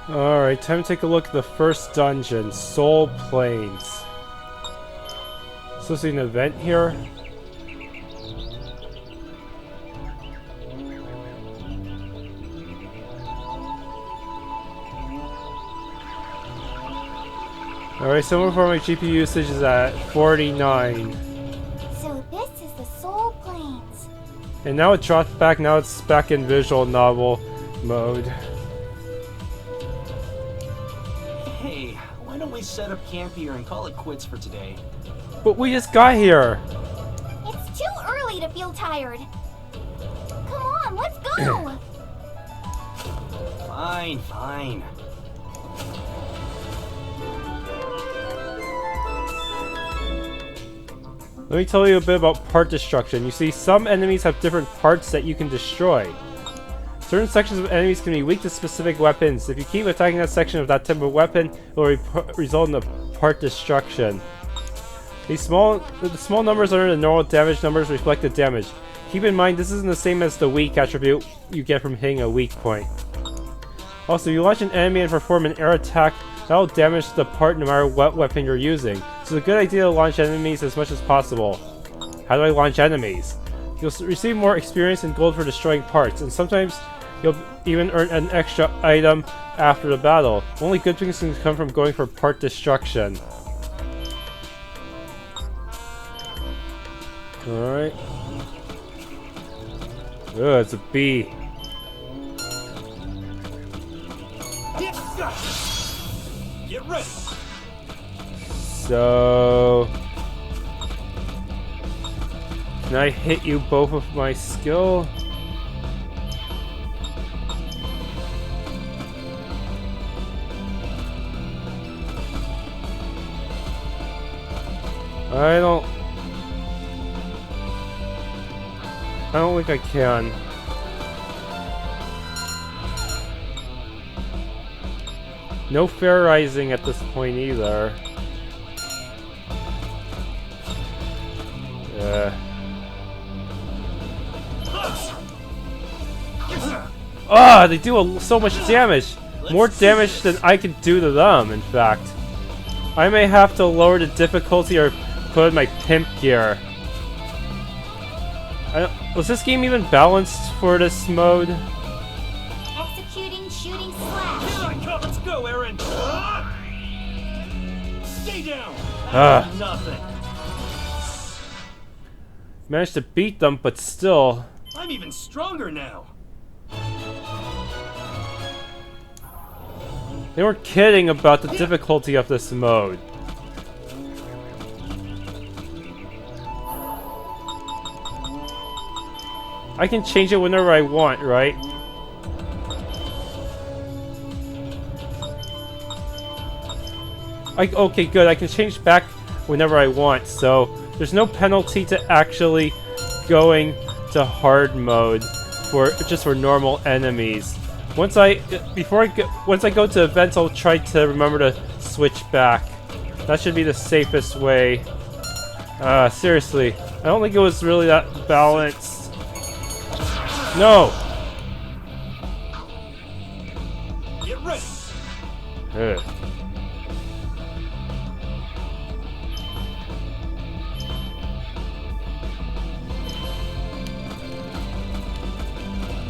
Alright, time to take a look at the first dungeon, Soul Plains. So, an event here. Alright, so far my GPU usage is at 49. So this is the Soul Plains. And now it dropped back, now it's back in visual novel mode. Hey, why don't we set up camp here and call it quits for today? But we just got here! It's too early to feel tired. Come on, let's go! Fine, fine. Let me tell you a bit about part destruction. You see, some enemies have different parts that you can destroy. Certain sections of enemies can be weak to specific weapons. If you keep attacking that section of that type of weapon, it will result in a part destruction. The small numbers under the normal damage numbers reflect the damage. Keep in mind, this isn't the same as the weak attribute you get from hitting a weak point. Also, if you launch an enemy and perform an air attack, that will damage the part no matter what weapon you're using. So it's a good idea to launch enemies as much as possible. How do I launch enemies? You'll receive more experience and gold for destroying parts, and sometimes you'll even earn an extra item after the battle. Only good things can come from going for part destruction. Alright. Ugh, it's a bee. Get ready. So... can I hit you both with my skill? I don't think I can. No fairizing at this point either. Ah, they do so much damage! More damage than I can do to them, in fact. I may have to lower the difficulty or put in my pimp gear. Was this game even balanced for this mode? Executing shooting slash. Here I come. Let's go, Aaron. Stay down. Nothing. Managed to beat them, but still. I'm even stronger now. They weren't kidding about the difficulty of this mode. I can change it whenever I want, right? Okay, good. I can change back whenever I want, so there's no penalty to actually going to hard mode for normal enemies. Once I go to events, I'll try to remember to switch back. That should be the safest way. Seriously, I don't think it was really that balanced. No. Get ready. Ugh.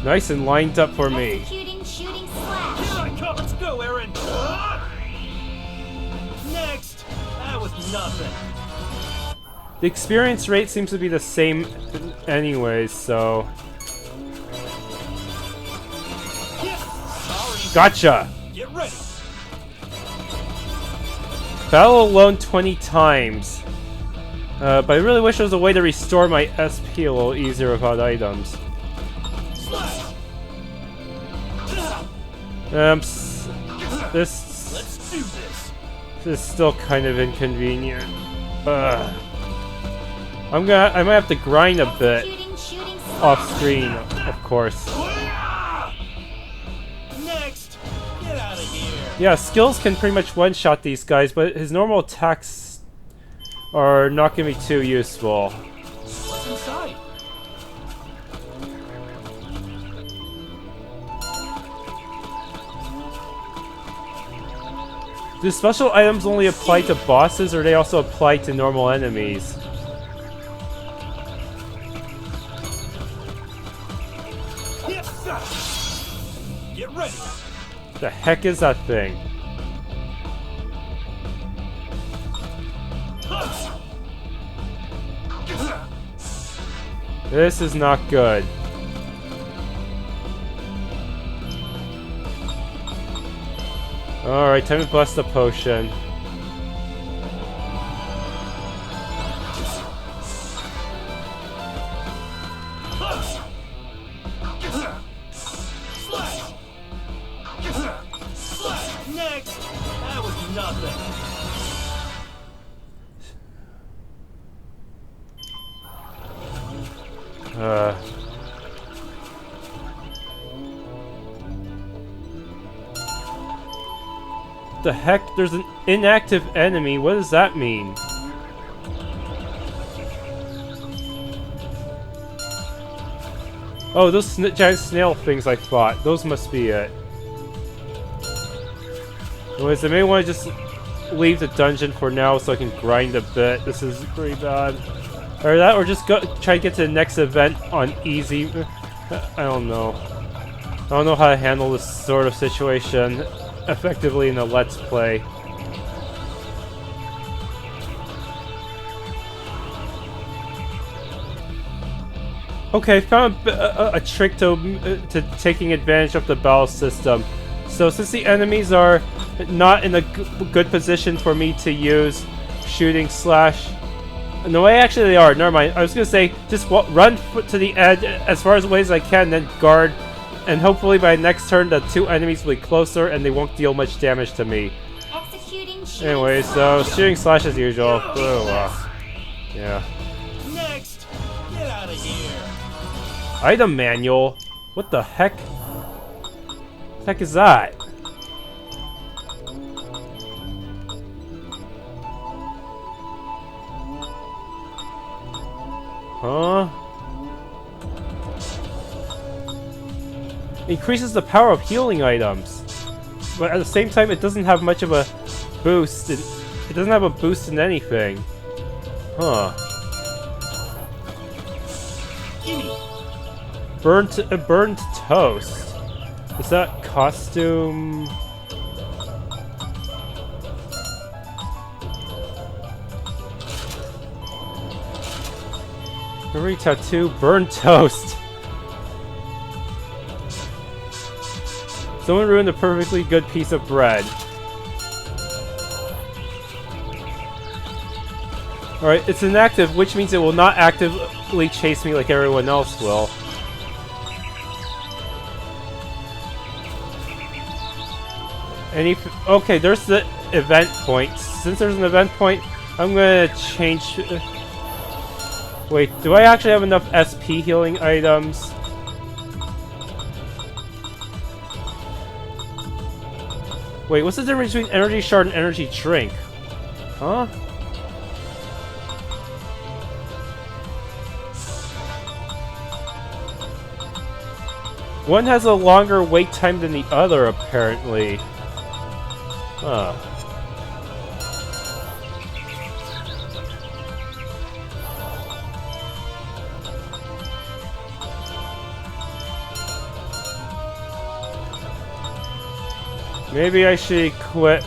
Nice and lined up for me. Executing shooting slash. Here I come. Let's go, Aaron. Next. That was nothing. The experience rate seems to be the same anyways, so... Sorry. Gotcha! Get ready. Battle alone 20 times. But I really wish there was a way to restore my SP a little easier without items. Slash. This Let's do this. is still kind of inconvenient. I might have to grind a bit Executing shooting slash. off screen, of course. Next. Get out of here. Yeah, skills can pretty much one-shot these guys, but his normal attacks are not gonna be too useful. What's inside? Do special items only apply to bosses, or they also apply to normal enemies? Get ready. The heck is that thing? This is not good. Alright, time to bust the potion. Next! That was nothing. The heck? There's an inactive enemy. What does that mean? Oh, those giant snail things I fought. Those must be it. Anyways, I may want to just leave the dungeon for now so I can grind a bit. This is pretty bad. Or that, or just go try to get to the next event on easy. I don't know. I don't know how to handle this sort of situation effectively in a Let's Play. Okay, found a trick to taking advantage of the battle system. So since the enemies are not in a good position for me to use shooting slash... No way, actually they are. Never mind. I was gonna say, just run to the edge as far away as I can, then guard. And hopefully by next turn the two enemies will be closer and they won't deal much damage to me. Anyway, so shooting slash as usual. Yeah. Next! Get out of here! Item manual? What the heck? What the heck is that? Huh? Increases the power of healing items, but at the same time it doesn't have much of a boost. It doesn't have a boost in anything. Huh. Burnt toast. Is that costume? Memory tattoo, burnt toast. Someone ruined a perfectly good piece of bread. Alright, it's inactive, which means it will not actively chase me like everyone else will. Okay, there's the event point. Since there's an event point, I'm gonna change... Wait, do I actually have enough SP healing items? Wait, what's the difference between energy shard and energy drink? Huh? One has a longer wait time than the other, apparently. Huh. Maybe I should quit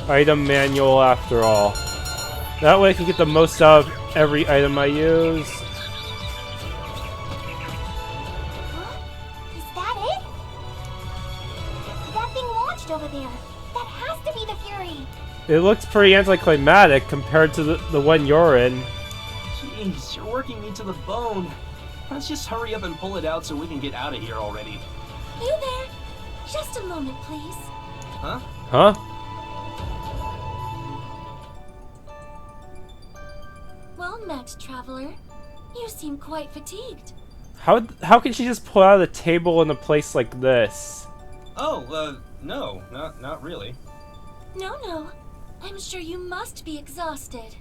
item manual after all. That way I can get the most out of every item I use. Is that it? That thing launched over there. That has to be the Fury. It looks pretty anticlimactic compared to the one you're in. Jeez, you're working me to the bone. Let's just hurry up and pull it out so we can get out of here already. You there? Just a moment, please. Huh? Huh? Well met, traveler. You seem quite fatigued. How can she just pull out of the table in a place like this? Oh, no, not really. No. I'm sure you must be exhausted.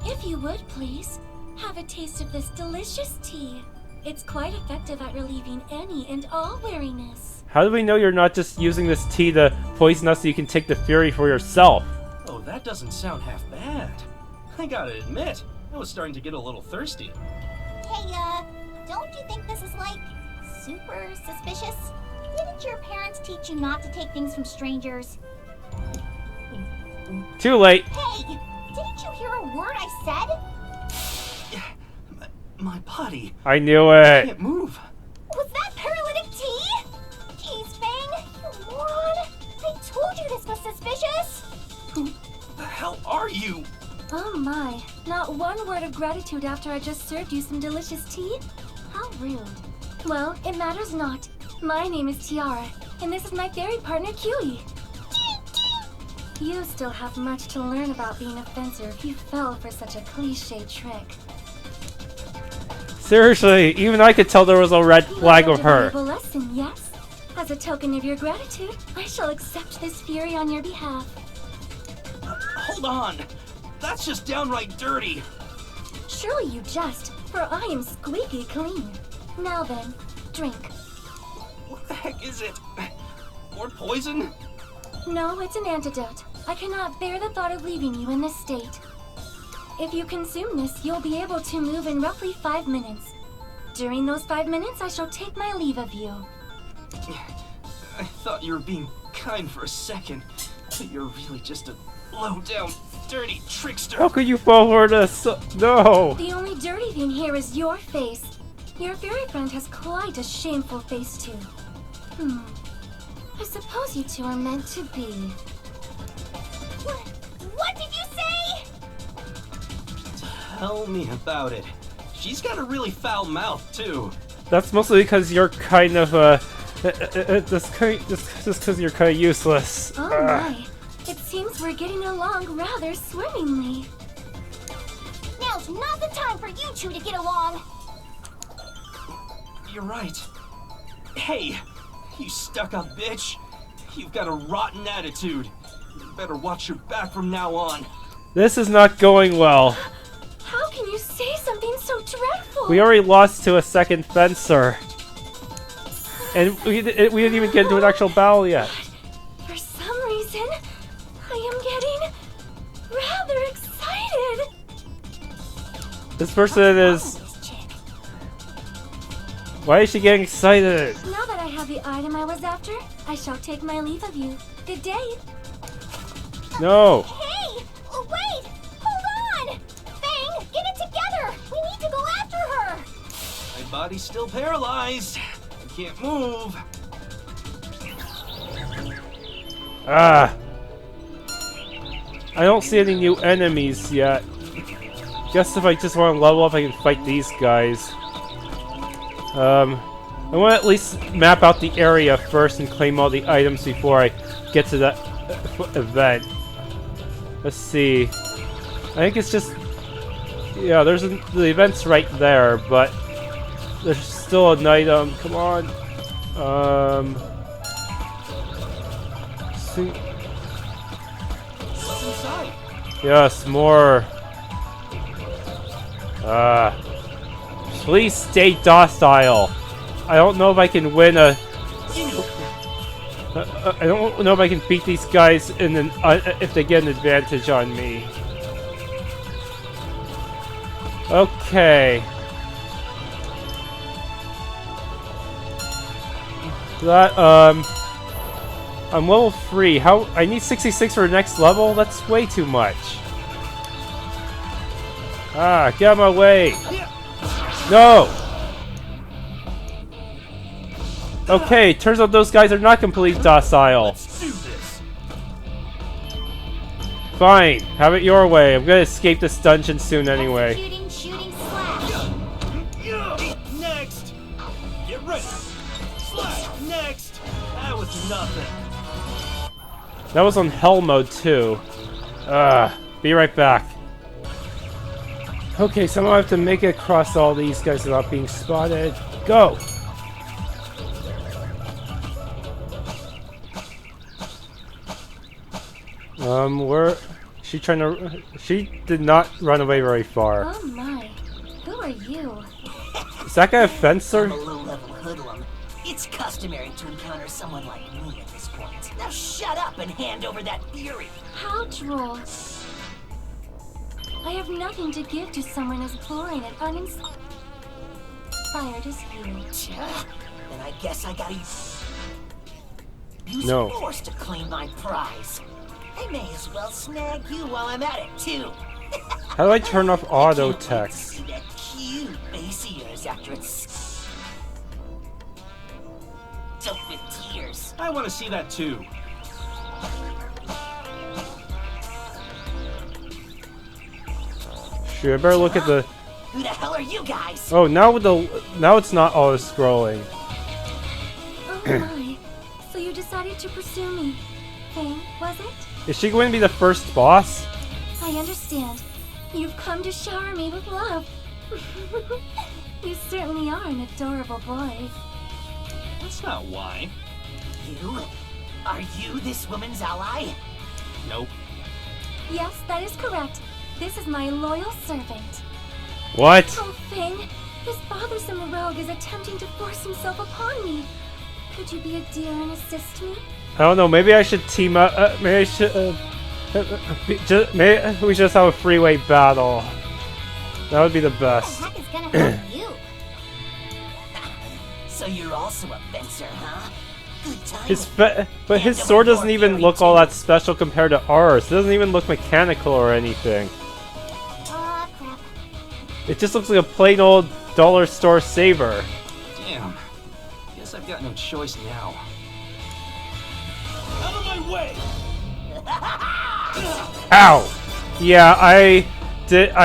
If you would, please, have a taste of this delicious tea. It's quite effective at relieving any and all weariness. How do we know you're not just using this tea to poison us so you can take the fury for yourself? Oh, that doesn't sound half bad. I gotta admit, I was starting to get a little thirsty. Hey, don't you think this is, like, super suspicious? Didn't your parents teach you not to take things from strangers? Too late. Hey, didn't you hear a word I said? My body. I knew I it. can't move. Was that paralytic tea? Jeez, Fang, you moron. I told you this was suspicious. Who the hell are you? Oh my, not one word of gratitude after I just served you some delicious tea? How rude. Well, it matters not. My name is Tiara, and this is my fairy partner, Kiwi. You still have much to learn about being a fencer if you fell for such a cliché trick. Seriously, even I could tell there was a red flag You with learned a her. valuable lesson, yes? As a token of your gratitude, I shall accept this fury on your behalf. Hold on. That's just downright dirty. Surely you jest, for I am squeaky clean. Now then, drink. What the heck is it? More poison? No, it's an antidote. I cannot bear the thought of leaving you in this state. If you consume this, you'll be able to move in roughly 5 minutes. During those 5 minutes, I shall take my leave of you. I thought you were being kind for a second, but you're really just a low-down, dirty trickster. How could you fall for this? No. The only dirty thing here is your face. Your fairy friend has quite a shameful face, too. I suppose you two are meant to be. What did you say? Tell me about it. She's got a really foul mouth, too. That's mostly because you're kind of just because you're kind of useless. Oh my, it seems we're getting along rather swimmingly. Now's not the time for you two to get along. You're right. Hey, you stuck-up bitch. You've got a rotten attitude. You better watch your back from now on. This is not going well. How can you say something so dreadful? We already lost to a second fencer. And we didn't even get into an actual battle yet. For some reason, I am getting rather excited. This person is... Why is she getting excited? Now that I have the item I was after, I shall take my leave of you. Good day. No. Hey, wait, hold on. Fang, get it together. We need to go after her. My body's still paralyzed. I can't move. Ah. I don't see any new enemies yet. Guess if I just want to level up, I can fight these guys. I want to at least map out the area first and claim all the items before I get to that event. Let's see. I think it's just... Yeah, the event's right there, but there's still an item. Come on. See. What's inside? Yes, more. Please stay docile. I don't know if I can win a... I don't know if I can beat these guys in an, if they get an advantage on me. Okay. That, I'm level 3. How? I need 66 for the next level? That's way too much. Ah, get out of my way. No! Okay, turns out those guys are not completely docile. Let's do this. Fine, have it your way. I'm gonna escape this dungeon soon anyway. Executing shooting slash. Next. Get ready. Slash. Next. That was nothing. That was on hell mode too. Be right back. Okay, somehow I have to make it across all these guys without being spotted. Go! Where... She trying to... She did not run away very far. Oh my, who are you? Is that guy a fencer? I'm a low-level hoodlum. It's customary to encounter someone like me at this point. Now shut up and hand over that fury. How droll. I have nothing to give to someone as boring and uninspired as you. Then I guess I gotta use No. force to claim my prize. I may as well snag you while I'm at it too. How do I turn off auto text? See that cute face of yours after it's soaked with tears. I want to see that too. Shoot, I better look at the. Who the hell are you guys? Oh, now it's not auto scrolling. Oh my. So you decided to pursue me. Fang, was it? Is she going to be the first boss? I understand. You've come to shower me with love. You certainly are an adorable boy. That's not why. You? Are you this woman's ally? Nope. Yes, that is correct. This is my loyal servant. What? Oh, Fang, this bothersome rogue is attempting to force himself upon me. Could you be a dear and assist me? I don't know. Maybe I should team up. Maybe I should. Maybe we just have a freeway battle. That would be the best. What the heck is gonna help you? So you're also a fencer, huh? Good time. But his sword doesn't even look all that special compared to ours. It doesn't even look mechanical or anything. Crap. It just looks like a plain old dollar store saber. Damn. Guess I've got no choice now. Out of my way! Ow! Yeah, I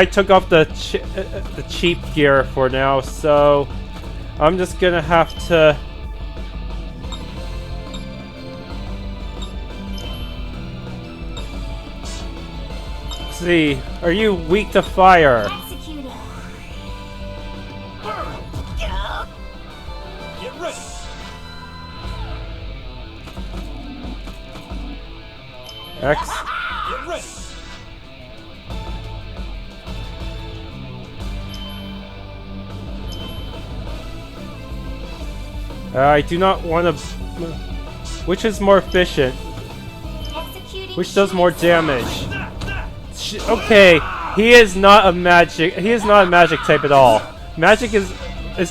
took off the cheap gear for now, so I'm just gonna have to. See, are you weak to fire? Executing. Get ready! X. Get ready! I do not want to. Which is more efficient? Executing. Which does more damage? Okay, he is not a magic. He is not a magic type at all. Magic is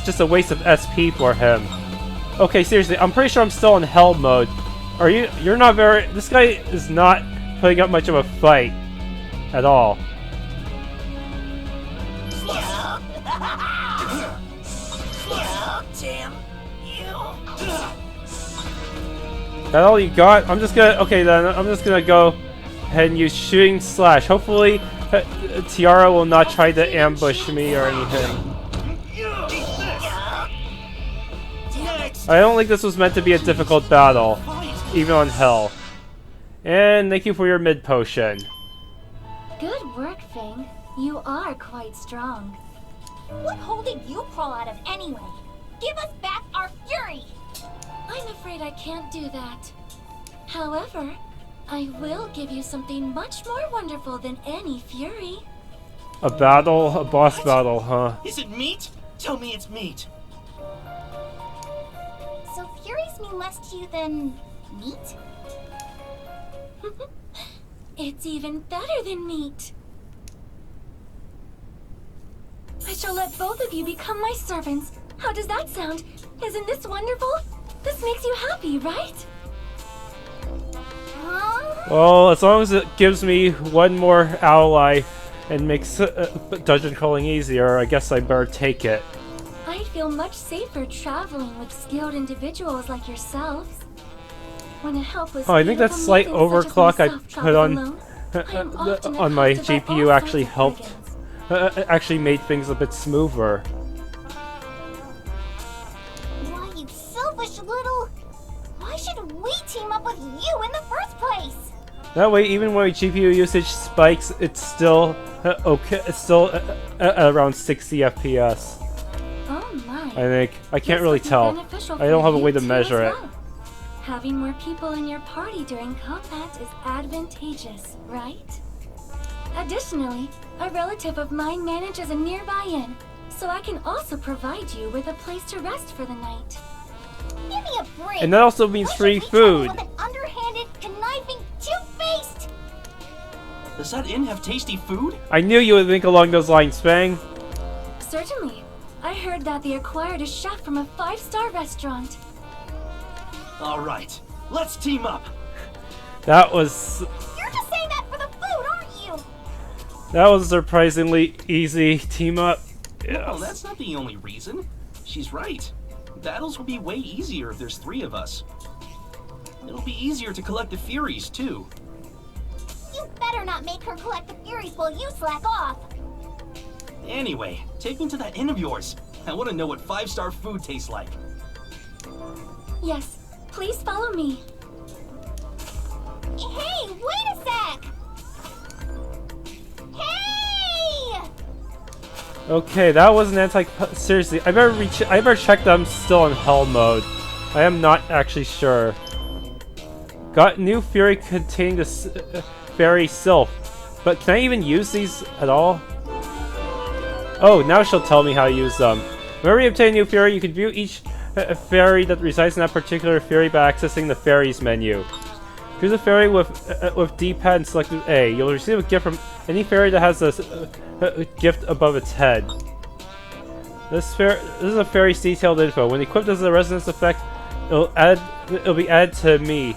just a waste of SP for him. Okay, seriously, I'm pretty sure I'm still in hell mode. Are you? You're not very. This guy is not putting up much of a fight at all. Damn you. That all you got? I'm just gonna. Okay, then I'm just gonna go ahead and use shooting slash. Hopefully, Tiara will not try to ambush me or anything. I don't think this was meant to be a difficult battle, even on hell. And thank you for your mid potion. Good work, Fang. You are quite strong. What hole did you crawl out of anyway? Give us back our fury! I'm afraid I can't do that. However, I will give you something much more wonderful than any fury. A battle? A boss battle, huh? Is it meat? Tell me it's meat. So furies mean less to you than meat? It's even better than meat. I shall let both of you become my servants. How does that sound? Isn't this wonderful? This makes you happy, right? Well, as long as it gives me one more ally and makes dungeon crawling easier, I guess I better take it. I'd feel much safer traveling with skilled individuals like yourselves. When a helpless Oh, I think that beautiful slight maiden such as overclock I myself put on travels alone, I am often on my accosted by all GPU sorts actually of helped. brigands. Actually made things a bit smoother. Why, you selfish little... Why should we team up with you in the first place? That way, even when my GPU usage spikes, it's still okay. It's still at around 60 FPS. Oh my. I think. I can't This really would be tell. beneficial I don't for have a you way to too measure as it. well. Having more people in your party during combat is advantageous, right? Additionally, a relative of mine manages a nearby inn, so I can also provide you with a place to rest for the night. Give me a break. And that also means Why free should we travel food. with an underhanded, conniving, two-faced. Does that inn have tasty food? I knew you would think along those lines, Fang. Certainly. I heard that they acquired a chef from a 5-star restaurant. All right, let's team up. That was You're just saying that for the food, aren't you? that was a surprisingly easy team up. No, Yes. that's not the only reason. She's right. Battles will be way easier if there's 3 of us. It'll be easier to collect the Furies, too. You better not make her collect the Furies while you slack off. Anyway, take me to that inn of yours. I want to know what 5-star food tastes like. Yes, please follow me. Hey, wait a sec! Hey! Okay, that was an anti. Seriously, I better check that I'm still on hell mode. I am not actually sure. Got new fury containing this fairy sylph, but can I even use these at all? Oh, now she'll tell me how to use them. Whenever you obtain a new fairy, you can view each fairy that resides in that particular fairy by accessing the fairies menu. Choose a fairy with D-pad and select A. You'll receive a gift from any fairy that has a gift above its head. This is a fairy's detailed info. When equipped as a resonance effect, it'll be added to me.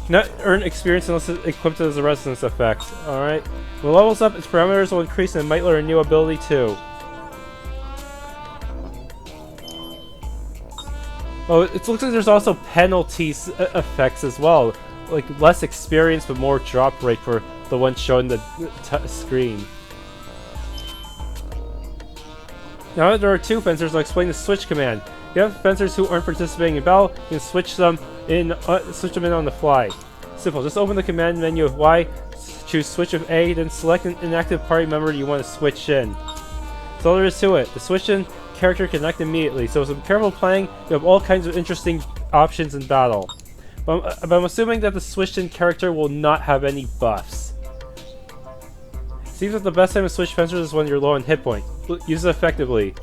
Cannot earn experience unless it's equipped as a resonance effect. Alright. When it levels up, its parameters will increase and it might learn a new ability too. Oh, it looks like there's also penalties effects as well. Like less experience but more drop rate for the one showing the screen. Now that there are 2 fencers, I'll explain the switch command. You have fencers who aren't participating in battle, you can switch them in on the fly. Simple, just open the command menu of Y, choose switch of A, then select an inactive party member you want to switch in. That's all there is to it. The switch in character can act immediately, so with some careful playing, you have all kinds of interesting options in battle. But I'm assuming that the switched in character will not have any buffs. Seems like the best time to switch fencers is when you're low on hit point. Use it effectively.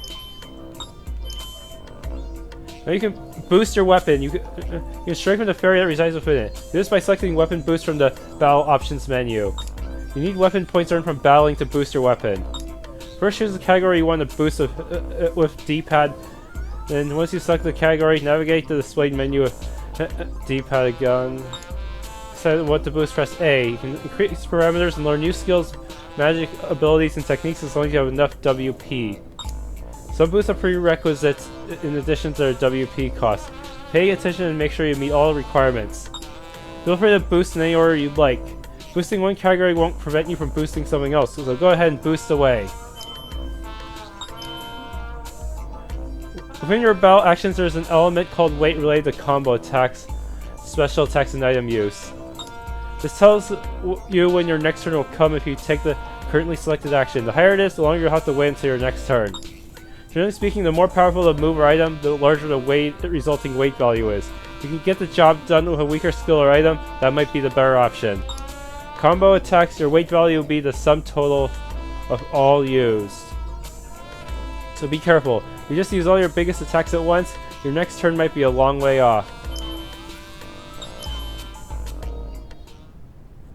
Now you can boost your weapon. You can strike with the fairy that resides within it. Do this by selecting weapon boost from the battle options menu. You need weapon points earned from battling to boost your weapon. First choose the category you want to boost with D-pad. Then once you select the category, navigate to the displayed menu with D-pad again. Decide what to boost, press A. You can increase parameters and learn new skills, magic abilities, and techniques as long as you have enough WP. Some boosts are prerequisites in addition to their WP costs. Pay attention and make sure you meet all the requirements. Feel free to boost in any order you'd like. Boosting one category won't prevent you from boosting something else, so go ahead and boost away. Within your battle actions, there's an element called weight related to combo attacks, special attacks, and item use. This tells you when your next turn will come if you take the currently selected action. The higher it is, the longer you'll have to wait until your next turn. Generally speaking, the more powerful the move or item, the larger the resulting weight value is. If you can get the job done with a weaker skill or item, that might be the better option. Combo attacks, your weight value will be the sum total of all used. So be careful. If you just use all your biggest attacks at once, your next turn might be a long way off.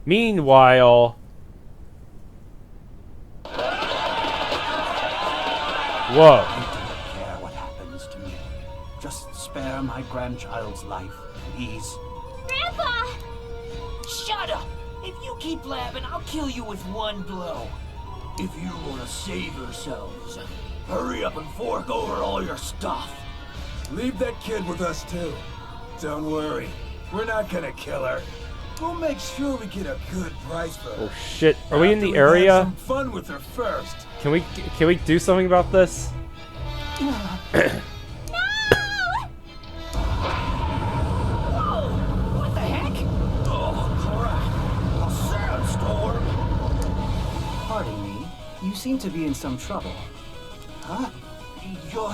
Meanwhile... Whoa. I don't care what happens to me. Just spare my grandchild's life, please. Grandpa! Shut up! If you keep blabbing, I'll kill you with one blow. If you want to save yourselves, hurry up and fork over all your stuff. Leave that kid with us too. Don't worry, we're not gonna kill her. We'll make sure we get a good price for her. Oh shit, are we in After the we've had area? some fun with her first. Can we do something about this? What the heck? Oh, crap. A sandstorm. Pardon me, you seem to be in some trouble. Huh? You're...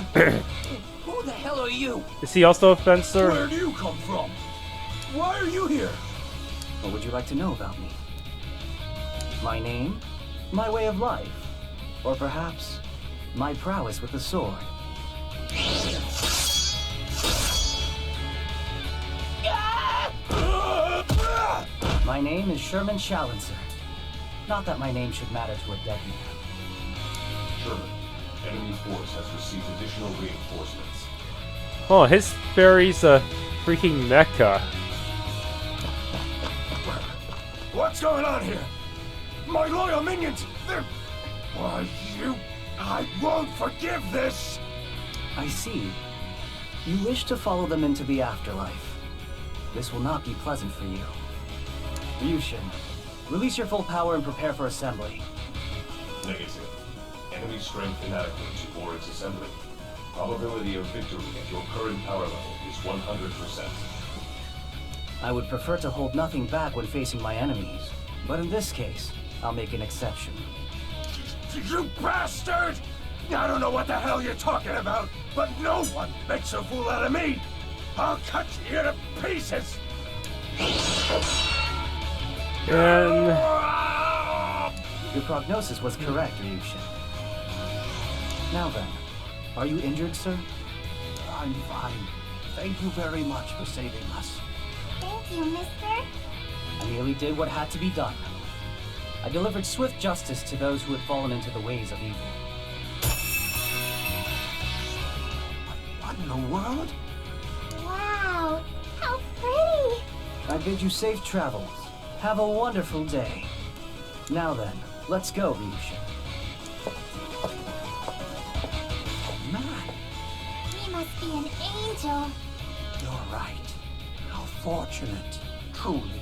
Who the hell are you? Is he also a fencer? Where do you come from? Why are you here? What would you like to know about me? My name? My way of life? Or perhaps my prowess with the sword. My name is Sherman Challenser. Not that my name should matter to a dead man. Sherman, enemy force has received additional reinforcements. Oh, his fairy's a freaking mecha. What's going on here? My loyal minions, they're... Why, you... I won't forgive this! I see. You wish to follow them into the afterlife. This will not be pleasant for you. Ryushin, release your full power and prepare for assembly. Negative. Enemy strength inadequate to warrant assembly. Probability of victory at your current power level is 100%. I would prefer to hold nothing back when facing my enemies, but in this case, I'll make an exception. You bastard! I don't know what the hell you're talking about, but no one makes a fool out of me! I'll cut you to pieces! And Your prognosis was correct, Ryushin. Now then, are you injured, sir? I'm fine. Thank you very much for saving us. Thank you, mister. I merely did what had to be done. I delivered swift justice to those who had fallen into the ways of evil. What in the world? Wow, how pretty! I bid you safe travels. Have a wonderful day. Now then, let's go, Ryushin. Man, He must be an angel. you're right. How fortunate. Truly.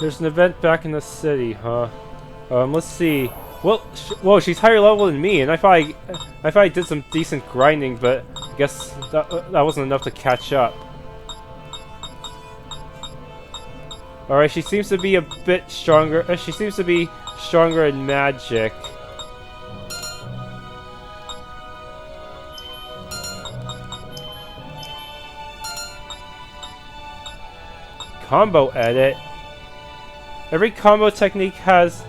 there's an event back in the city, huh? Let's see. Well, whoa, she's higher level than me, and I thought I did some decent grinding, but I guess that wasn't enough to catch up. Alright, she seems to be a bit stronger. She seems to be stronger in magic. Combo edit. Every combo technique has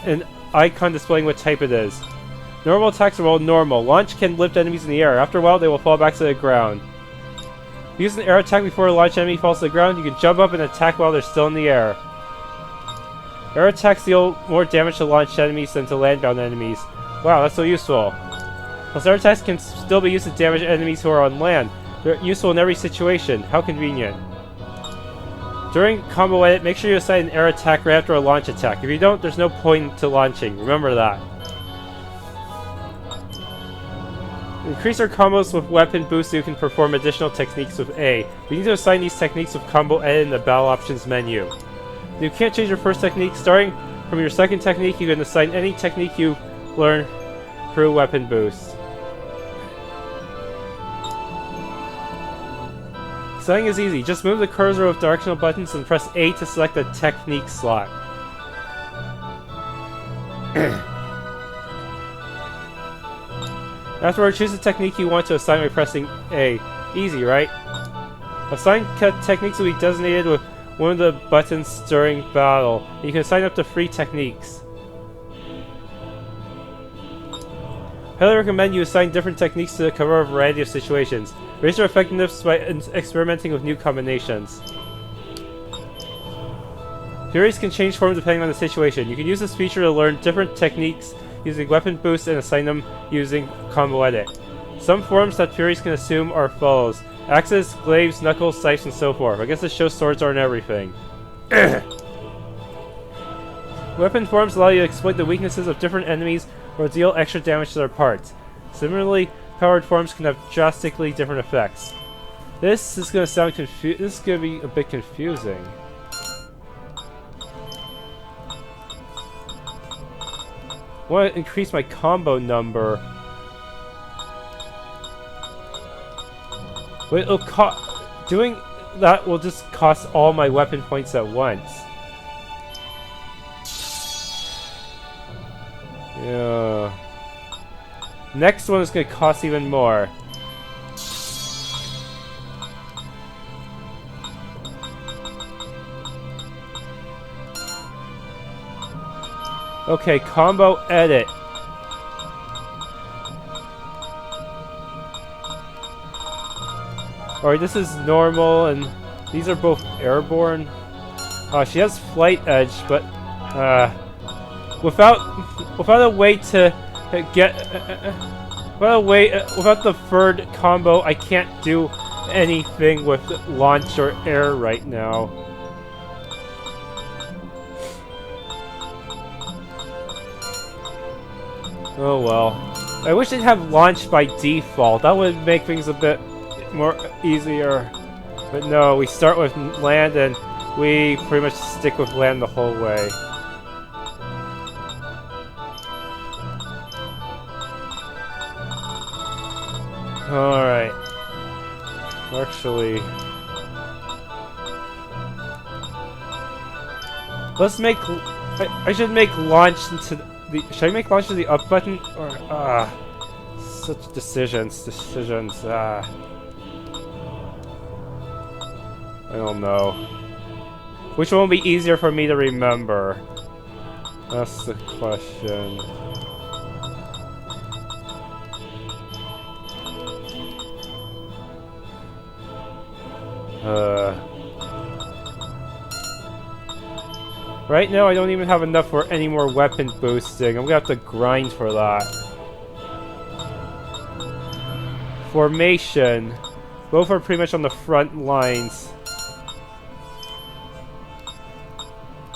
an icon displaying what type it is. Normal attacks are all normal. Launch can lift enemies in the air. After a while, they will fall back to the ground. Use an air attack before a launch enemy falls to the ground. You can jump up and attack while they're still in the air. Air attacks deal more damage to launched enemies than to landbound enemies. Wow, that's so useful. Plus, air attacks can still be used to damage enemies who are on land. They're useful in every situation. How convenient. During combo edit, make sure you assign an air attack right after a launch attack. If you don't, there's no point to launching. Remember that. Increase our combos with weapon boosts so you can perform additional techniques with A. We need to assign these techniques with combo edit in the battle options menu. If you can't change your first technique, starting from your second technique, you can assign any technique you learn through weapon boost. Assigning is easy. Just move the cursor with directional buttons and press A to select the technique slot. Afterward, choose the technique you want to assign by pressing A. Easy, right? Assign techniques will be designated with one of the buttons during battle. You can assign up to 3 techniques. I highly recommend you assign different techniques to cover a variety of situations. Raise your effectiveness by experimenting with new combinations. Fairies can change form depending on the situation. You can use this feature to learn different techniques using weapon boost and assign them using combo edit. Some forms that fairies can assume are follows: axes, glaives, knuckles, scythes, and so forth. I guess this shows swords aren't everything. Weapon forms allow you to exploit the weaknesses of different enemies or deal extra damage to their parts. Similarly, powered forms can have drastically different effects. This is going to sound this is going to be a bit confusing. I want to increase my combo number. But it'll doing that will just cost all my weapon points at once. Yeah. Next one is going to cost even more. Okay, combo edit. Alright, this is normal, and these are both airborne. She has flight edge, but without a way to get without the third combo, I can't do anything with launch or air right now. Oh well. I wish they'd have launch by default. That would make things a bit more easier. But no, we start with land and we pretty much stick with land the whole way. Alright. Actually... let's make... I should make launch into the... should I make launch to the up button? Or... such decisions. I don't know. Which one will be easier for me to remember? That's the question. Right now I don't even have enough for any more weapon boosting. I'm gonna have to grind for that. Formation. Both are pretty much on the front lines.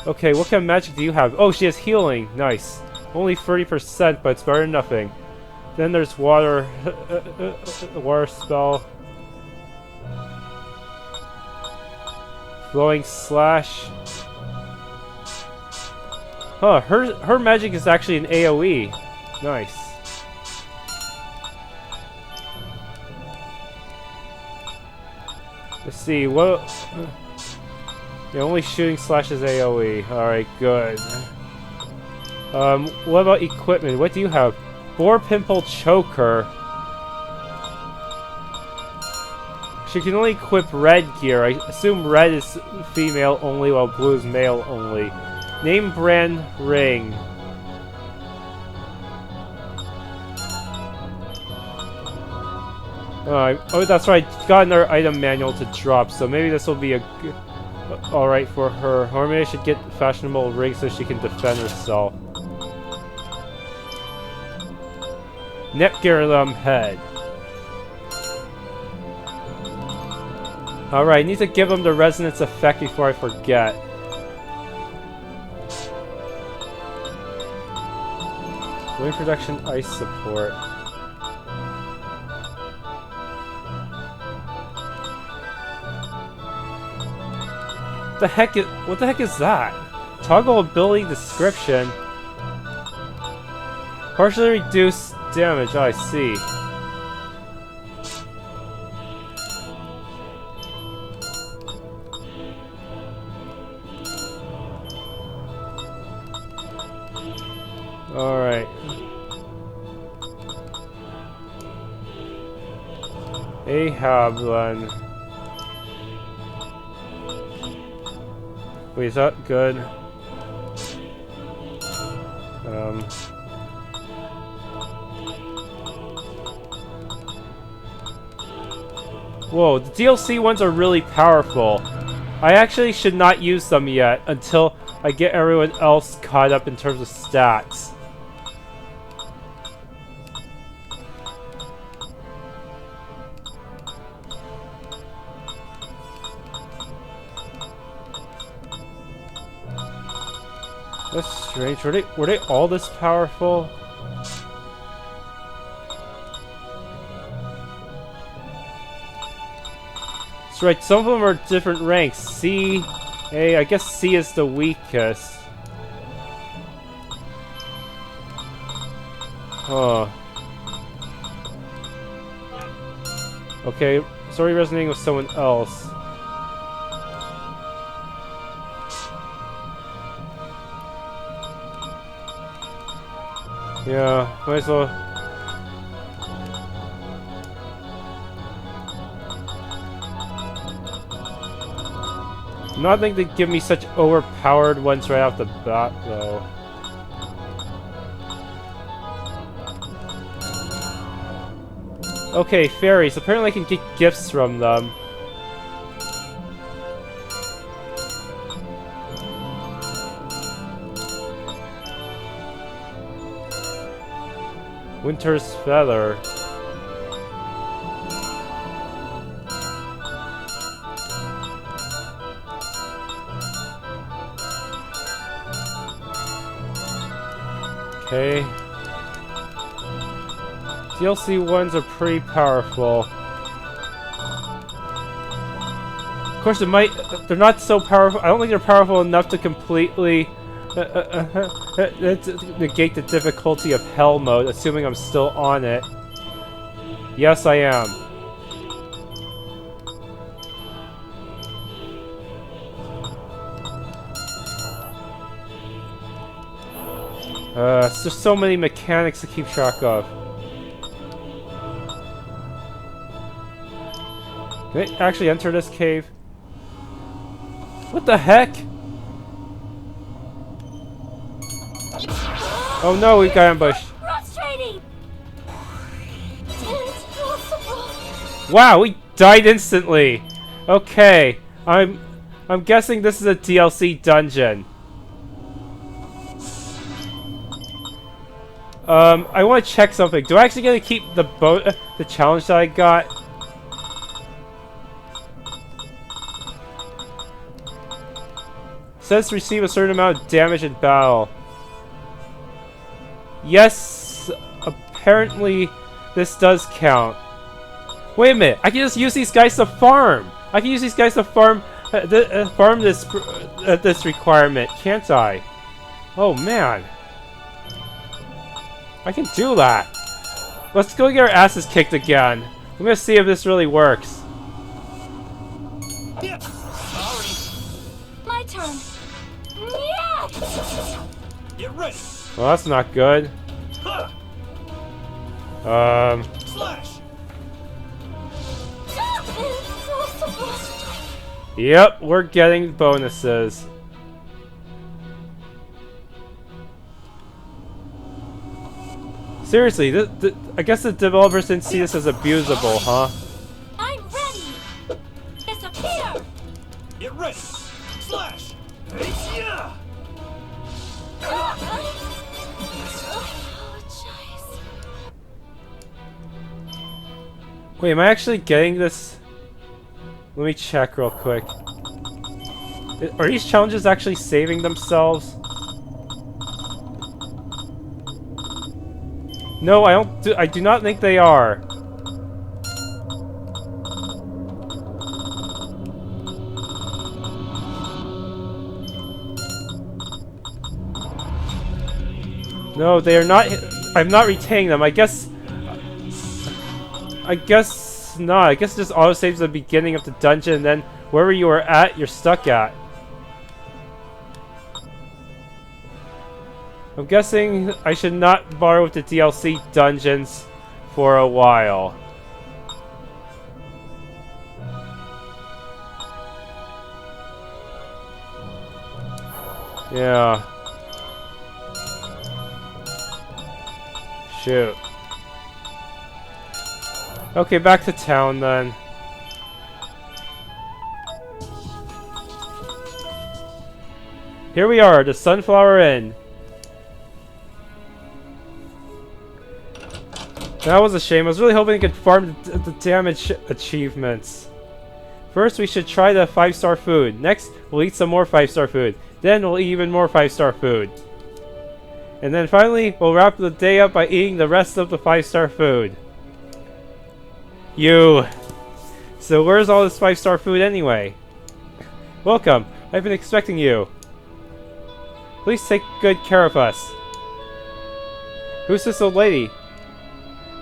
Okay, what kind of magic do you have? Oh, she has healing. Nice. Only 30%, but it's better than nothing. Then there's water. Water spell. Flowing slash. Huh, her magic is actually an AoE. Nice. Let's see, what... yeah, only shooting slash is AoE. Alright, good. What about equipment? What do you have? Boar Pimple Choker. She can only equip red gear. I assume red is female only, while blue is male only. Name brand ring. Oh, that's right. Got another item manual to drop, so maybe this will be alright for her. Or maybe I should get fashionable ring so she can defend herself. Nepgerilum head. Alright, need to give them the resonance effect before I forget. Wind protection, ice support. What the heck is that? Toggle ability description. Partially reduce damage. Oh, I see. Alright. Ahab then. Wait, is that good? Whoa, the DLC ones are really powerful. I actually should not use them yet until I get everyone else caught up in terms of stats. That's strange. Were they all this powerful? That's right, some of them are different ranks. C, A, I guess C is the weakest. Huh. Okay, sorry resonating with someone else. Yeah, might as well. Nothing to give me such overpowered ones right off the bat, though. Okay, fairies. Apparently I can get gifts from them. Winter's Feather. Okay. DLC ones are pretty powerful. Of course, they're not so powerful. I don't think they're powerful enough to completely negate the difficulty of Hell mode, assuming I'm still on it. Yes, I am. It's just so many mechanics to keep track of. Can I actually enter this cave? What the heck? Oh no, we got ambushed. Frustrating. Wow, we died instantly. Okay, I'm guessing this is a DLC dungeon. I want to check something. Do I actually get to keep the challenge that I got? It says receive a certain amount of damage in battle. Yes, apparently this does count. Wait a minute, I can just use these guys to farm. I can use these guys to farm this requirement, can't I? Oh man. I can do that. Let's go get our asses kicked again. I'm gonna see if this really works. Yeah. Sorry. My turn. Yeah. Get ready. Well, that's not good. Huh. Slash. Yep, we're getting bonuses. Seriously, I guess the developers didn't see this as abusable, huh? I'm ready. Disappear. Get ready. Slash. Yeah. Wait, am I actually getting this? Let me check real quick. Are these challenges actually saving themselves? No, I do not think they are. No, they are not. I'm not retaining them. I guess not. I guess it just auto saves the beginning of the dungeon, and then wherever you are at, you're stuck at. I'm guessing I should not bother with the DLC dungeons for a while. Yeah. Shoot. Okay, back to town then. Here we are, the Sunflower Inn. That was a shame. I was really hoping I could farm the damage achievements. First, we should try the 5-star food. Next, we'll eat some more 5-star food. Then, we'll eat even more 5-star food. And then finally, we'll wrap the day up by eating the rest of the 5-star food. You. So where's all this 5-star food anyway? Welcome. I've been expecting you. Please take good care of us. Who's this old lady?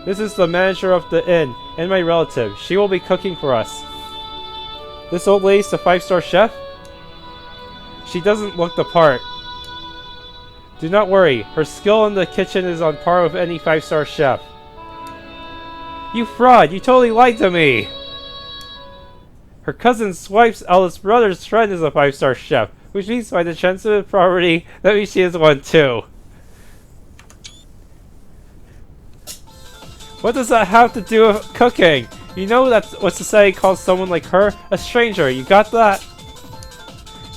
This is the manager of the inn and my relative. She will be cooking for us. This old lady's the 5-star chef? She doesn't look the part. Do not worry. Her skill in the kitchen is on par with any 5-star chef. You fraud! You totally lied to me! Her cousin's wife's eldest brother's friend is a 5-star chef, which means by the sensitive property, that means she is one too. What does that have to do with cooking? You know that's what society calls someone like her a stranger. You got that?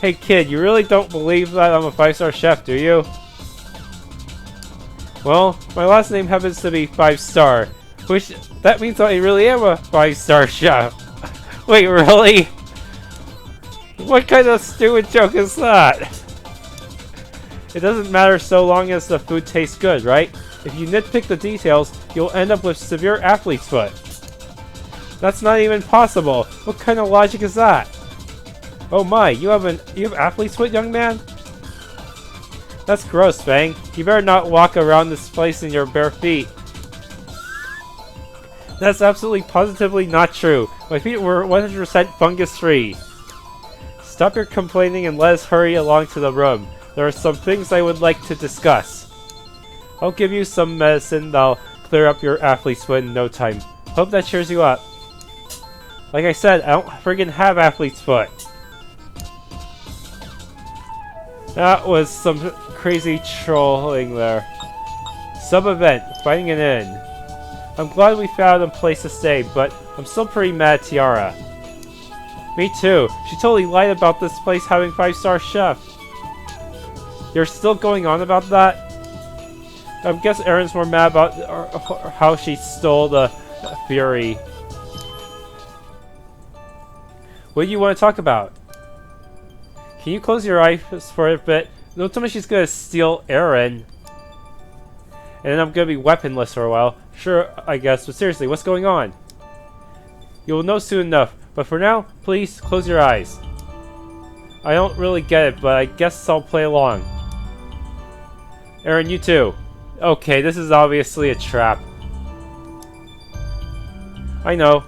Hey kid, you really don't believe that I'm a 5-star chef, do you? Well, my last name happens to be 5-star, which that means I really am a 5-star chef. Wait, really? What kind of stupid joke is that? It doesn't matter so long as the food tastes good, right? If you nitpick the details, you'll end up with severe athlete's foot. That's not even possible. What kind of logic is that? Oh my, you have athlete's foot, young man? That's gross, Fang. You better not walk around this place in your bare feet. That's absolutely positively not true. My feet were 100% fungus-free. Stop your complaining and let us hurry along to the room. There are some things I would like to discuss. I'll give you some medicine that'll clear up your athlete's foot in no time. Hope that cheers you up. Like I said, I don't friggin' have athlete's foot. That was some crazy trolling there. Sub-event, finding an inn. I'm glad we found a place to stay, but I'm still pretty mad at Tiara. Me too. She totally lied about this place having 5-star chef. You're still going on about that? I guess Erin's more mad about how she stole the fury. What do you want to talk about? Can you close your eyes for a bit? Don't tell me she's gonna steal Erin. And then I'm gonna be weaponless for a while. Sure, I guess, but seriously, what's going on? You'll know soon enough, but for now, please close your eyes. I don't really get it, but I guess I'll play along. Erin, you too. Okay, this is obviously a trap. I know.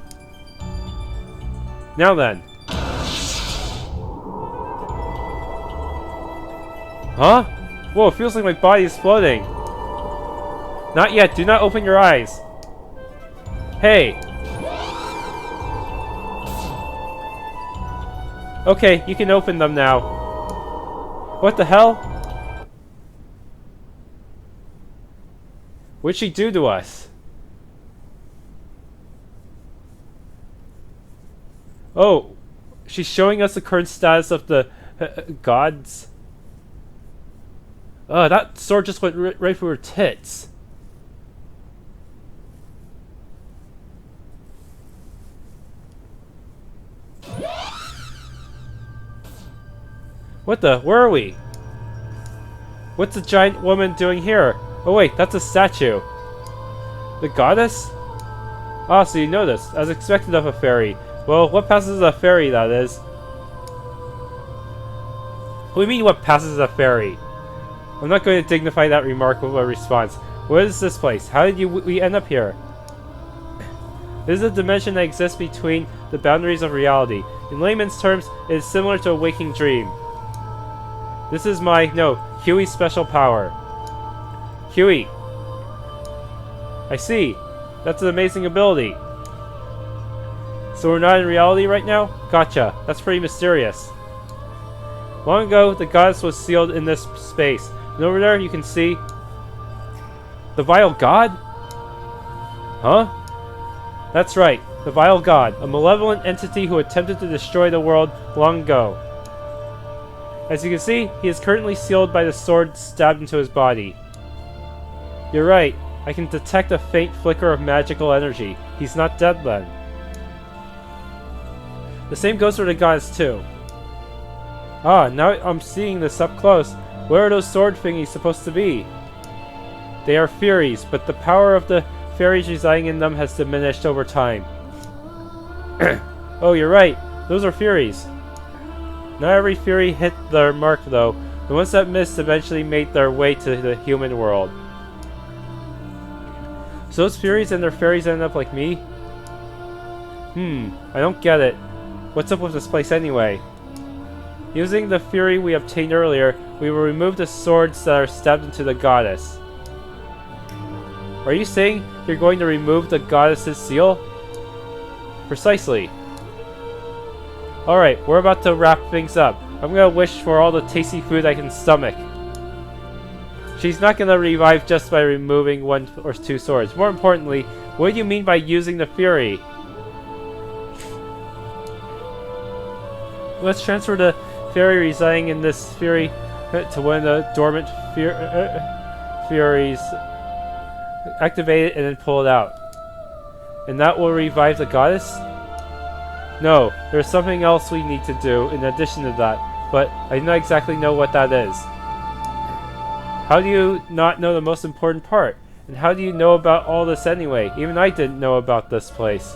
Now then. Huh? Whoa, it feels like my body is floating. Not yet, do not open your eyes. Hey. Okay, you can open them now. What the hell? What'd she do to us? Oh, she's showing us the current status of the gods. That sword just went right through her tits. What the? Where are we? What's the giant woman doing here? Oh wait, that's a statue. The goddess? Ah, so you know this, as expected of a fairy. Well, what passes as a fairy, that is? What do you mean, what passes as a fairy? I'm not going to dignify that remark with a response. What is this place? How did we end up here? This is a dimension that exists between the boundaries of reality. In layman's terms, it is similar to a waking dream. This is Huey's special power. Huey. I see. That's an amazing ability. So we're not in reality right now? Gotcha. That's pretty mysterious. Long ago, the goddess was sealed in this space. And over there, you can see... the Vile God? Huh? That's right. The Vile God. A malevolent entity who attempted to destroy the world long ago. As you can see, he is currently sealed by the sword stabbed into his body. You're right. I can detect a faint flicker of magical energy. He's not dead then. The same goes for the goddess too. Ah, now I'm seeing this up close. Where are those sword thingies supposed to be? They are fairies, but the power of the fairies residing in them has diminished over time. Oh, you're right. Those are fairies. Not every fairy hit their mark though. The ones that missed eventually made their way to the human world. So those fairies and their fairies end up like me? I don't get it. What's up with this place anyway? Using the fury we obtained earlier, we will remove the swords that are stabbed into the goddess. Are you saying you're going to remove the goddess's seal? Precisely. Alright, we're about to wrap things up. I'm gonna wish for all the tasty food I can stomach. She's not gonna revive just by removing 1 or 2 swords. More importantly, What do you mean by using the fury? Let's transfer the fairy residing in this fury to one of the dormant furies. Activate it and then pull it out. And that will revive the goddess? No, there's something else we need to do in addition to that, but I do not exactly know what that is. How do you not know the most important part? And how do you know about all this anyway? Even I didn't know about this place.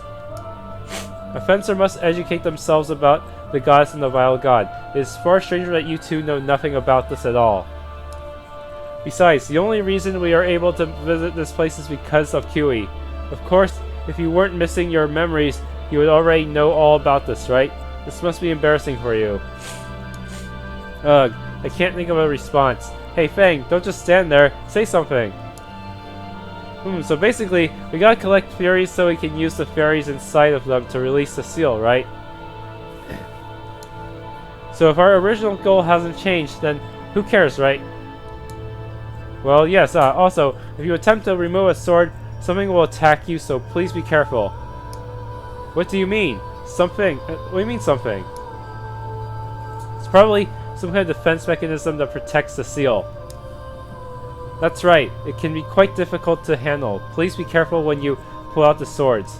A fencer must educate themselves about the goddess and the vile god. It is far stranger that you two know nothing about this at all. Besides, the only reason we are able to visit this place is because of QE. Of course, if you weren't missing your memories, you would already know all about this, right? This must be embarrassing for you. Ugh, I can't think of a response. Hey Fang, don't just stand there. Say something. So basically, we gotta collect furies so we can use the fairies inside of them to release the seal, right? So if our original goal hasn't changed, then who cares, right? Well, yes, also, if you attempt to remove a sword, something will attack you, so please be careful. What do you mean? Something? What do you mean something? It's probably some kind of defense mechanism that protects the seal. That's right, it can be quite difficult to handle. Please be careful when you pull out the swords.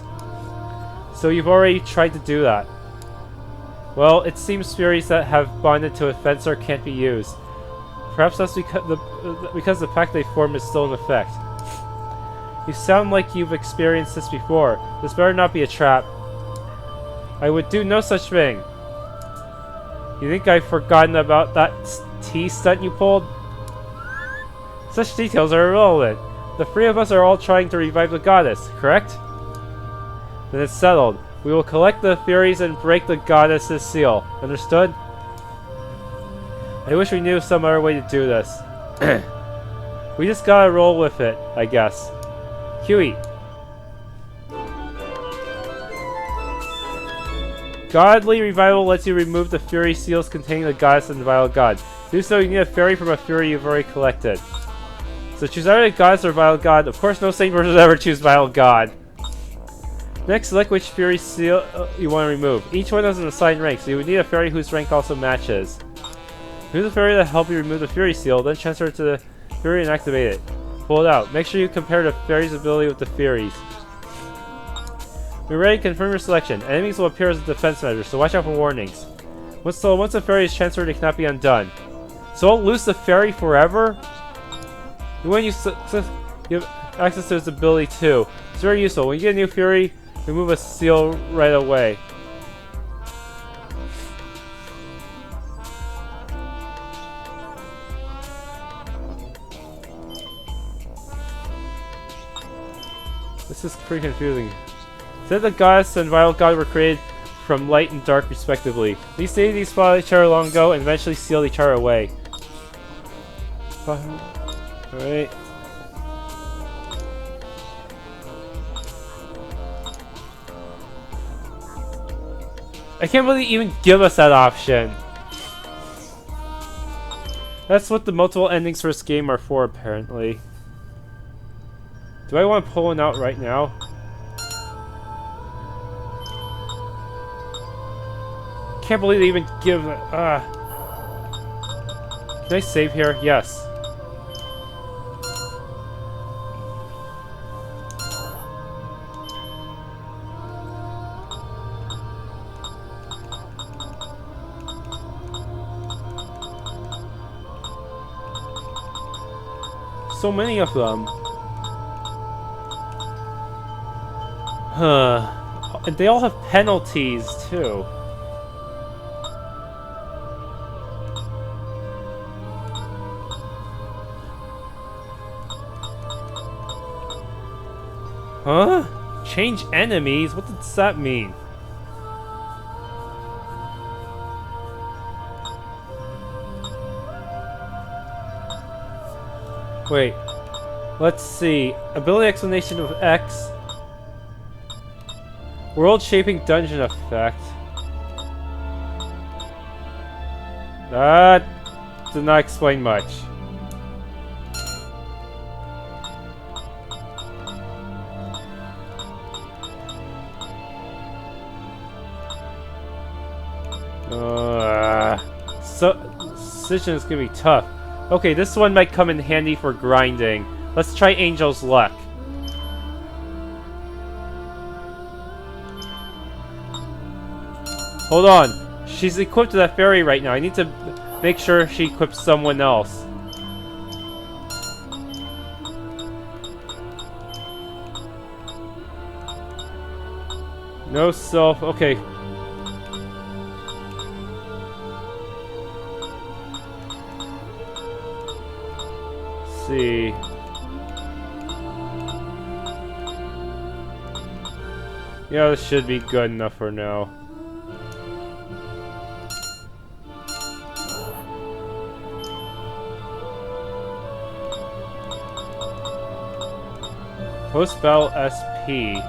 So you've already tried to do that. Well, it seems furies that have bonded to a fencer can't be used. Perhaps that's because the pact they formed is still in effect. You sound like you've experienced this before. This better not be a trap. I would do no such thing. You think I've forgotten about that tea stunt you pulled? Such details are irrelevant. The three of us are all trying to revive the goddess, correct? Then it's settled. We will collect the furies and break the goddess's seal. Understood? I wish we knew some other way to do this. We just gotta roll with it, I guess. QE. Godly revival lets you remove the fury seals containing the goddess and the vile god. To do so, you need a fairy from a fury you've already collected. So choose either goddess or vile god. Of course, no sane person ever choose vile god. Next, select which fury seal you want to remove. Each one has an assigned rank, so you would need a fairy whose rank also matches. Use the fairy to help you remove the fury seal, then transfer it to the fury and activate it. Pull it out. Make sure you compare the fairy's ability with the fury's. When you're ready, confirm your selection. Enemies will appear as a defense measure, so watch out for warnings. Once the fairy is transferred, it cannot be undone. So I'll lose the fairy forever? When you have access to its ability too. It's very useful. When you get a new fury, remove a seal right away. This is pretty confusing. Said the goddess and vile god were created from light and dark respectively. These deities fought each other long ago and eventually sealed each other away. Alright. I can't believe they even give us that option. That's what the multiple endings for this game are for, apparently. Do I want to pull one out right now? Can't believe they even give. Can I save here? Yes. So many of them. Huh. And they all have penalties, too. Huh? Change enemies? What does that mean? Wait. Let's see. Ability explanation of X. World-shaping dungeon effect. That did not explain much. Decision is gonna be tough. Okay, this one might come in handy for grinding. Let's try Angel's Luck. Hold on. She's equipped to that fairy right now. I need to make sure she equips someone else. No self. Okay. Let's see. Yeah, this should be good enough for now. Post-battle SP.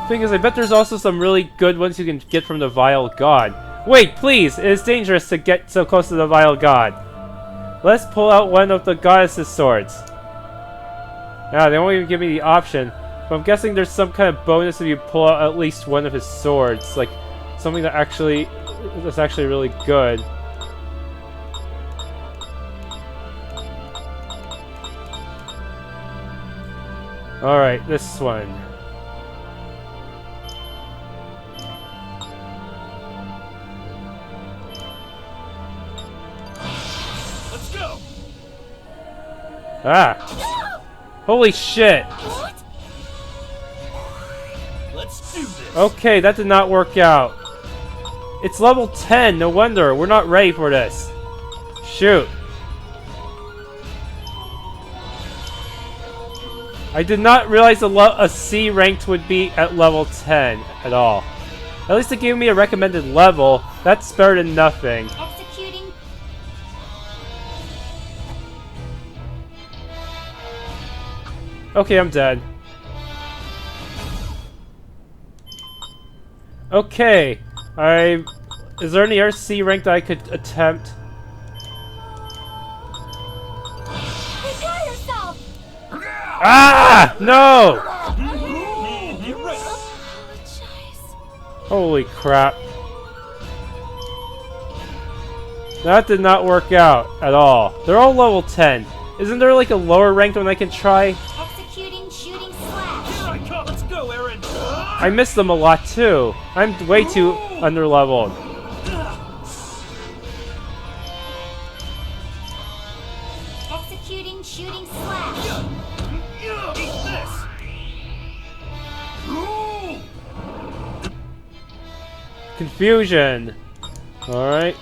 Thing is, I bet there's also some really good ones you can get from the Vile God. Wait, please! It is dangerous to get so close to the Vile God. Let's pull out one of the goddess's swords. Ah, they won't even give me the option. But I'm guessing there's some kind of bonus if you pull out at least one of his swords. Like, something that's actually really good. Alright, this one. Let's go. Ah! Holy shit! Let's do this. Okay, that did not work out. It's level 10, no wonder. We're not ready for this. Shoot. I did not realize a C ranked would be at level 10 at all. At least it gave me a recommended level. That's better than nothing. Executing. Okay, I'm dead. Okay, is there any other C rank that I could attempt? Prepare yourself! Ah! No! Get ready. Holy crap. That did not work out at all. They're all level 10. Isn't there like a lower ranked one I can try? Executing shooting slash. Here I come. Let's go, Aaron. I miss them a lot too. I'm way too underleveled. Executing shooting slash. Eat this. Confusion. Alright.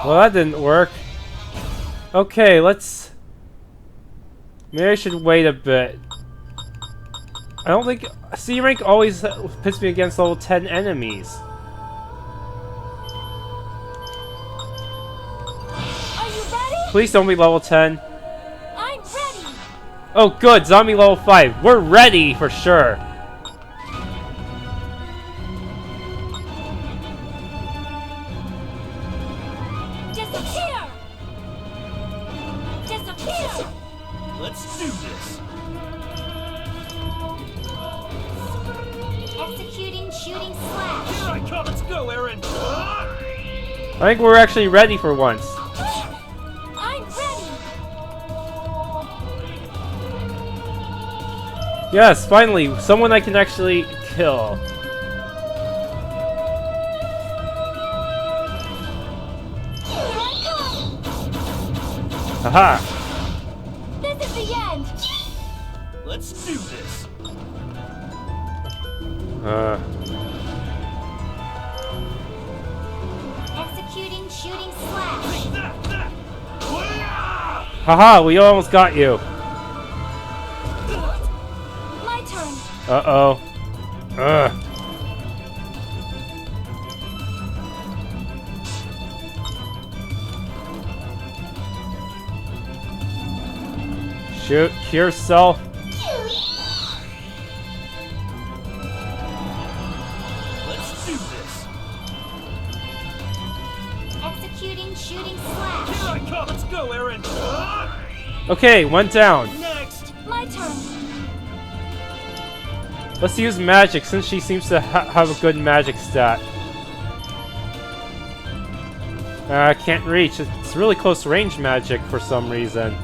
Well, that didn't work. Okay, let's... Maybe I should wait a bit. I don't think... C rank always pits me against level 10 enemies. Are you ready? Please don't be level 10. I'm ready! Oh good, zombie level 5. We're ready for sure. Disappear! Disappear! Let's do this. Executing shooting slash. Here I come. Let's go, Aaron. I think we're actually ready for once. I'm ready! Yes, finally, someone I can actually kill. Here I come! Haha! This is the end! Let's do this. Executing shooting slash. Haha, we almost got you. My turn! Uh-oh. Ugh. Shoot, cure self. Let's do this. Executing shooting slash. Here I come. Let's go, Aaron. Okay, one down. Next. My turn. Let's use magic since she seems to have a good magic stat. Can't reach. It's really close range magic for some reason.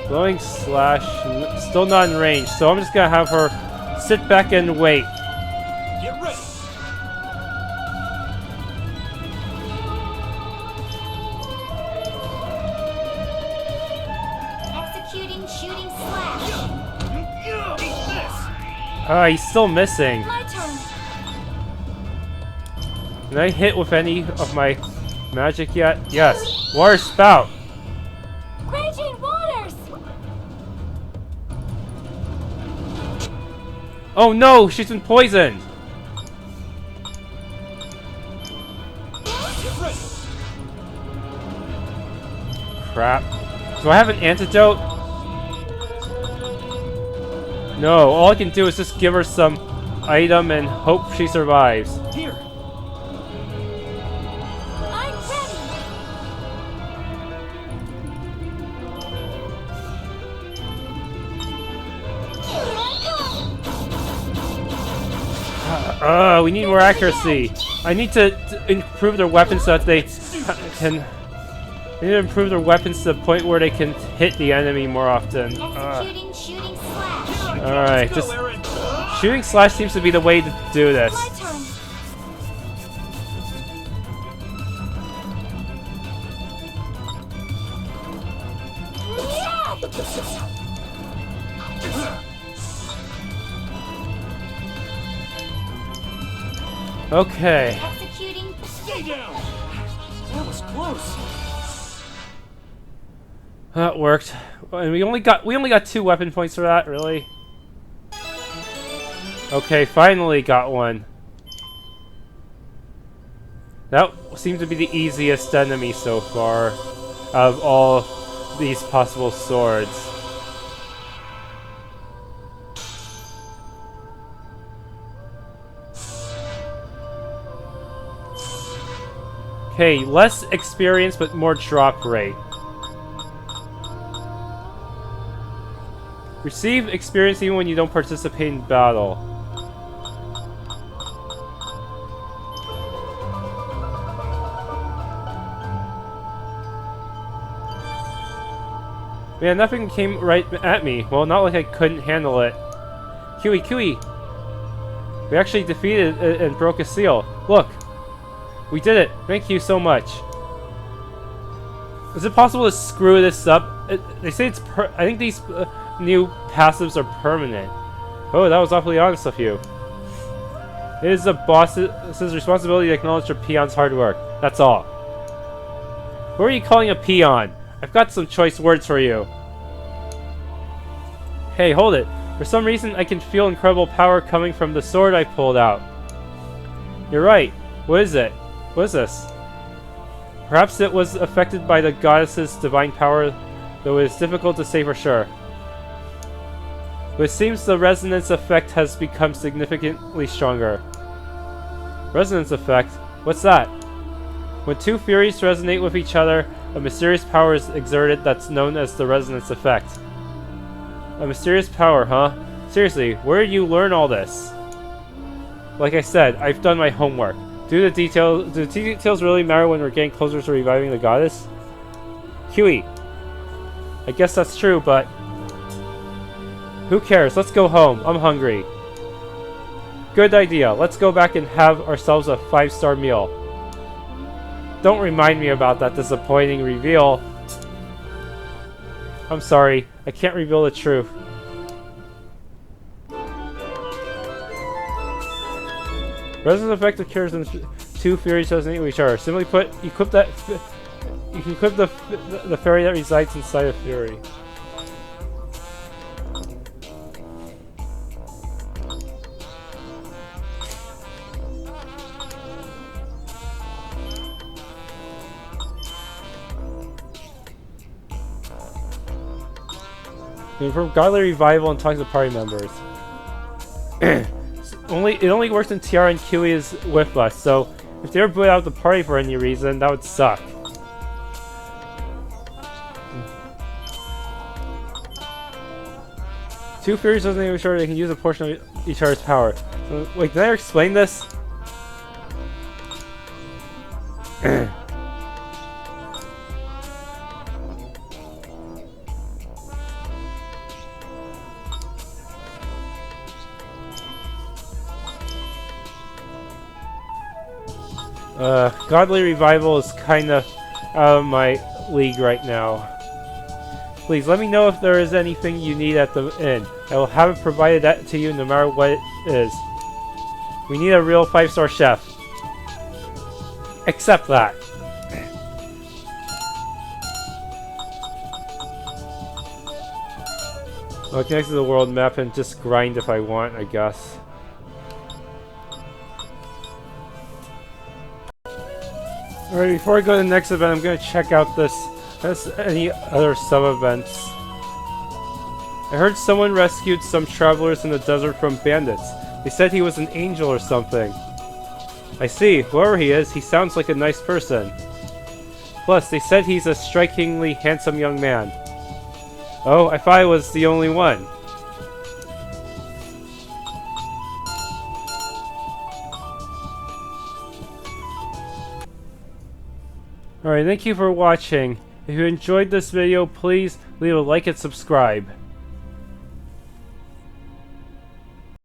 Blowing slash, still not in range, so I'm just gonna have her sit back and wait. Get ready. Executing shooting slash. Eat this. He's still missing. My turn. Can I hit with any of my magic yet? Yes. Water spout. Raging waters. Oh no, she's been poisoned. Get ready. Crap. Do I have an antidote? No, all I can do is just give her some item and hope she survives. Here. I'm ready. Here I come. We need more accuracy. I need to improve their weapons so that they can. I need to improve their weapons to the point where they can hit the enemy more often. Executing shooting slash. Alright, Let's just go, Aaron. shooting slash seems to be the way to do this. My turn. Okay. Executing. Stay down. That was close. That worked. And we only got 2 weapon points for that, really? Okay, finally got one. That seemed to be the easiest enemy so far out of all these possible swords. Okay, less experience but more drop rate. Receive experience even when you don't participate in battle. Man, nothing came right at me. Well, not like I couldn't handle it. Kiwi! We actually defeated it and broke a seal. Look! We did it! Thank you so much. Is it possible to screw this up? They say it's I think these new passives are permanent. Oh, that was awfully honest of you. It is the boss's responsibility to acknowledge your peon's hard work. That's all. Who are you calling a peon? I've got some choice words for you. Hey, hold it. For some reason, I can feel incredible power coming from the sword I pulled out. You're right. What is it? What is this? Perhaps it was affected by the goddess's divine power, though it is difficult to say for sure. But it seems the resonance effect has become significantly stronger. Resonance effect? What's that? When two fairies resonate with each other, a mysterious power is exerted that's known as the resonance effect. A mysterious power, huh? Seriously, where did you learn all this? Like I said, I've done my homework. Do the details really matter when we're getting closer to reviving the goddess? Huey. I guess that's true, but who cares? Let's go home. I'm hungry. Good idea. Let's go back and have ourselves a 5-star meal. Don't remind me about that disappointing reveal. I'm sorry. I can't reveal the truth. Resonance effect occurs when two fairies resonate with each other. Simply put, you can equip the fairy that resides inside a fairy. Confirm godly revival and talk to party members. It only works when Tiara and Kiwi is with us, so if they were booted out of the party for any reason, that would suck. Two fairies doesn't even sure they can use a portion of each other's power. So, wait, did I explain this? Godly revival is kinda out of my league right now. Please let me know if there is anything you need at the inn. I will have it provided that to you no matter what it is. We need a real 5-star chef. Accept that. I'll connect to the world map and just grind if I want, I guess. Alright, before I go to the next event, I'm going to check out any other sub-events. I heard someone rescued some travelers in the desert from bandits. They said he was an angel or something. I see. Whoever he is, he sounds like a nice person. Plus, they said he's a strikingly handsome young man. Oh, I thought I was the only one. Alright, thank you for watching. If you enjoyed this video, please leave a like and subscribe.